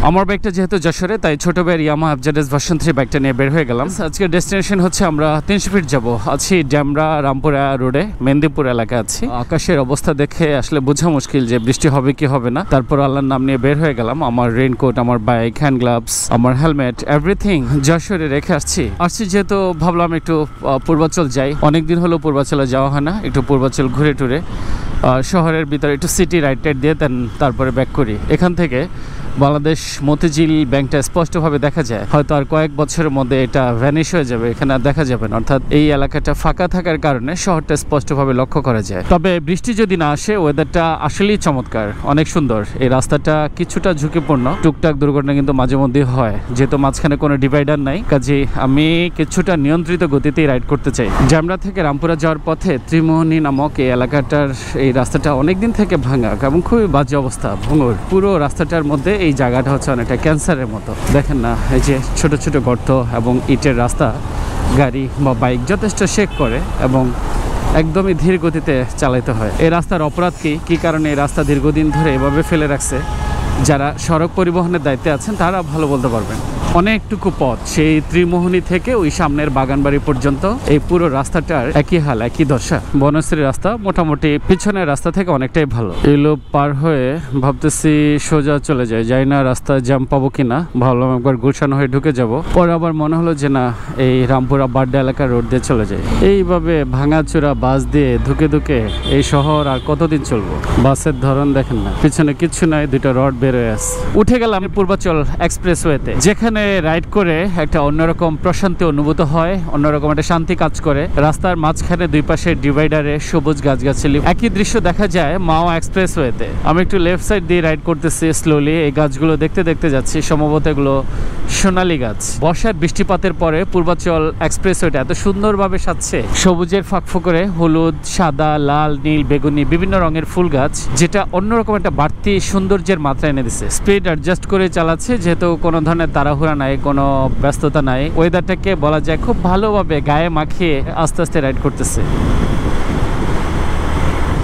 আমার বাইকটা যেহেতু যশোরে, তাই ছোট ভাইয়ের ইয়ামাহা এফজেডএস ভার্সন 3 বাইকটা নিয়ে বের হয়ে গেলাম। আজকের ডেস্টিনেশন হচ্ছে আমরা 300 ফিট যাব। আছি ড্যামরা রামপুরা রোডে, মেহেন্দিপুর এলাকা আছি। আকাশের অবস্থা দেখে আসলে বোঝা মুশকিল যে বৃষ্টি হবে কি হবে না। তারপর আল্লাহর নাম নিয়ে বের হয়ে গেলাম। আমার রেইনকোট, আমার বাইক, হ্যান্ড গ্লাভস, আমার হেলমেট, এভরিথিং যশোরে রেখে আসছি যেহেতু ভাবলাম একটু পূর্বাচল যাই। অনেকদিন হলো পূর্বাচলে যাওয়া হয় না, একটু পূর্বাচল ঘুরে টুরে শহরের ভিতরে একটু সিটি রাইড টাইড দিয়ে তারপরে ব্যাক করি। এখান থেকে বাংলাদেশ মতিঝিল ব্যাংকটা স্পষ্টভাবে দেখা যায়। হয়তো আর কয়েক বছরের মধ্যে এটা ভ্যানিশ হয়ে যাবে, এখানে আর দেখা যাবে না। অর্থাৎ এই এলাকাটা ফাঁকা থাকার কারণে শহরটা স্পষ্টভাবে লক্ষ্য করা যায়। তবে বৃষ্টি যদি না আসে, ওয়েদারটা আসলেই চমৎকার, অনেক সুন্দর। এই রাস্তাটা কিছুটা ঝুঁকিপূর্ণ, টুকটাক দুর্ঘটনা কিন্তু মাঝে মধ্যে হয়, যেহেতু মাঝখানে কোনো ডিভাইডার নাই। কাজে আমি কিছুটা নিয়ন্ত্রিত গতিতেই রাইড করতে চাই। ড্যামরা থেকে রামপুরা যাওয়ার পথে ত্রিমোহনী নামক এই এলাকাটার এই রাস্তাটা অনেকদিন থেকে ভাঙা এবং খুবই বাজে অবস্থা, ভঙ্গুর। পুরো রাস্তাটার মধ্যে এই জায়গাটা হচ্ছে অনেকটা ক্যান্সারের মতো। দেখেন না, এই যে ছোট ছোট গর্ত এবং ইটের রাস্তা, গাড়ি বা বাইক যথেষ্ট শেক করে এবং একদমই ধীর গতিতে চালাতে হয়। এই রাস্তার অপরাধ কি কারণে এই রাস্তা দীর্ঘদিন ধরে এভাবে ফেলে রাখছে, যারা সড়ক পরিবহনের দায়িত্বে আছেন তারা ভালো বলতে পারবেন। অনেকটুকু পথ, সেই ত্রিমোহনী থেকে ওই সামনের বাগানবাড়ি পর্যন্ত এই পুরো রাস্তাটার একই হাল, একই দশা। বনশ্রী রাস্তা মোটামুটি পিছনের রাস্তা থেকে অনেকটাই ভালো। এগুলো পার হয়ে ভাবতেছি সোজা চলে যায়, যাই না রাস্তায় জ্যাম পাবো কিনা। ভাবলাম একবার গুলশান হয়ে ঢুকে যাব, পরে আবার মনে হলো যে না, এই রামপুরা বাড্ডা এলাকার রোড দিয়ে চলে যায়। এইভাবে ভাঙাচোরা বাস দিয়ে ধুকে ধুকে এই শহর আর কতদিন চলবো। বাসের ধরন দেখেন না, পিছনে কিচ্ছু নাই, দুটো রড বের হয়ে আসছে। উঠে গেলাম পূর্বাচল এক্সপ্রেসওয়েতে, যেখানে রাইড করে একটা অন্যরকম প্রশান্তি অনুভূত হয়, অন্যরকম একটা শান্তি কাজ করে। রাস্তার মাঝখানে দুই পাশে ডিভাইডারে সবুজ গাছগাছালি, একই দৃশ্য দেখা যায় মাওয়া এক্সপ্রেসওয়েতে। আমি একটু লেফট সাইড দিয়ে রাইড করতেছি স্লোলি। এই গাছগুলো দেখতে দেখতে যাচ্ছি, সম্ভবত এগুলো সোনালী গাছ। বর্ষার বৃষ্টিপাতের পরে পূর্বাচল এক্সপ্রেসওয়েটা এত সুন্দরভাবে সাজছে, সবুজের ফাঁকফোকরে হলুদ, সাদা, লাল, নীল, বেগুনি বিভিন্ন রঙের ফুল গাছ, যেটা অন্যরকম একটা বাড়তি সৌন্দর্যের মাত্রা এনে দিচ্ছে। স্পিড অ্যাডজাস্ট করে চালাচ্ছে, যেহেতু কোনো ধরনের তাড়াহুড়া নাই, কোনো ব্যস্ততা নাই। ওয়েদারটাকে বলা যায় খুব ভালোভাবে গায়ে মাখিয়ে আস্তে আস্তে রাইড করতেছে।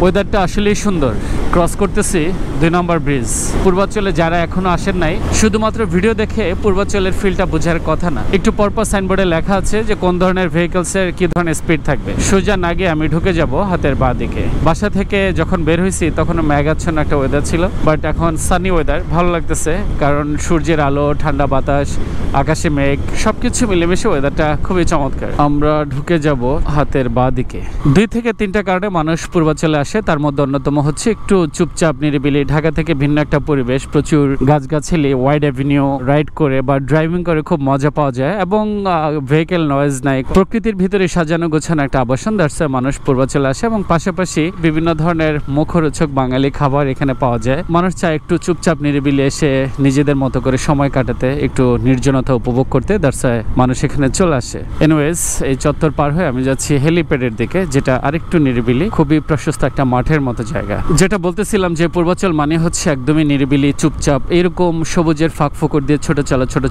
ওয়েদারটা আসলেই সুন্দর। ক্রস করতেছি 2 নম্বর ব্রিজ। পূর্বাচলে যারা এখনো আসেন নাই, শুধুমাত্র ভিডিও দেখে পূর্বাচলের ফিলটা বোঝার কথা না। একটু পরপর সাইনবোর্ডে লেখা আছে যে কোন ধরনের ভেহিকলসের কি ধরনের স্পিড থাকবে। সোজা না গিয়ে আমি ঢুকে যাব হাতের বাঁ দিকে। বাসা থেকে যখন বের হয়েছি তখন মেঘাচ্ছন্ন একটা ওয়েদার ছিল, বাট এখন সানি ওয়েদার, ভালো লাগতেছে। কারণ সূর্যের আলো, ঠান্ডা বাতাস, আকাশে মেঘ, সবকিছু মিলেমিশে ওয়েদারটা খুবই চমৎকার। আমরা ঢুকে যাব হাতের বাঁ দিকে। 2 থেকে 3টা কারণে মানুষ পূর্বাচলে আসে, তার মধ্যে অন্যতম হচ্ছে একটু চুপচাপ নিরিবিলি, ঢাকা থেকে ভিন্ন একটা পরিবেশ, প্রচুর গাছগাছালি, ওয়াইড অ্যাভিনিউ, রাইড করে বা ড্রাইভিং করে খুব মজা পাওয়া যায় এবং ভেহিকেল নয়েজ নাই। প্রকৃতির ভিতরে সাজানো গোছানো একটা আবাসন, দ্যাটসে মানুষ পূর্বাচলে আসে। এবং পাশাপাশি বিভিন্ন ধরনের মুখরোচক বাঙালি খাবার এখানে পাওয়া যায়। মানুষ চায় একটু চুপচাপ নিরিবিলি এসে নিজেদের মতো করে সময় কাটাতে, একটু নির্জনতা উপভোগ করতে, দ্যাটসে মানুষ এখানে চলে আসে। এনিওয়েজ, এই চত্বর পার হয়ে আমি যাচ্ছি হেলিপ্যাডের দিকে, যেটা আরেকটু নিরিবিলি, খুবই প্রশস্ত একটা মাঠের মতো জায়গা। যেটা বলতেছিলাম যে পূর্বাচল মানে হচ্ছে একদমই নিরিবিলি, চুপচাপ, এরকম সবুজের ফাঁক ফোকর দিয়ে ছোট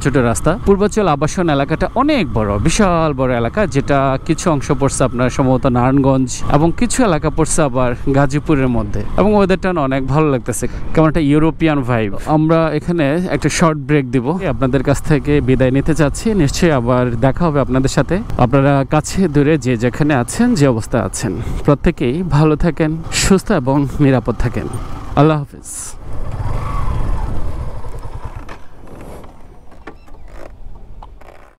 ছোট রাস্তা। পূর্বাচল আবাসন এলাকাটা অনেক বড়, বিশাল বড় এলাকা, যেটা কিছু অংশ পড়ছে আপনার সম্ভবত নারায়ণগঞ্জ এবং কিছু এলাকা পড়ছে আবার গাজীপুরের মধ্যে। এবং ওয়েদারটা অনেক ভালো লাগতেছে, কেমন একটা ইউরোপিয়ান ভাইব। আমরা এখানে একটা শর্ট ব্রেক দিব, আপনাদের কাছ থেকে বিদায় নিতে চাচ্ছি। নিশ্চয়ই আবার দেখা হবে আপনাদের সাথে। আপনারা কাছে দূরে যে যেখানে আছেন, যে অবস্থা আছেন, প্রত্যেকেই ভালো থাকেন, সুস্থ এবং নিরাপদ থাকেন। আল্লাহ হাফিজ।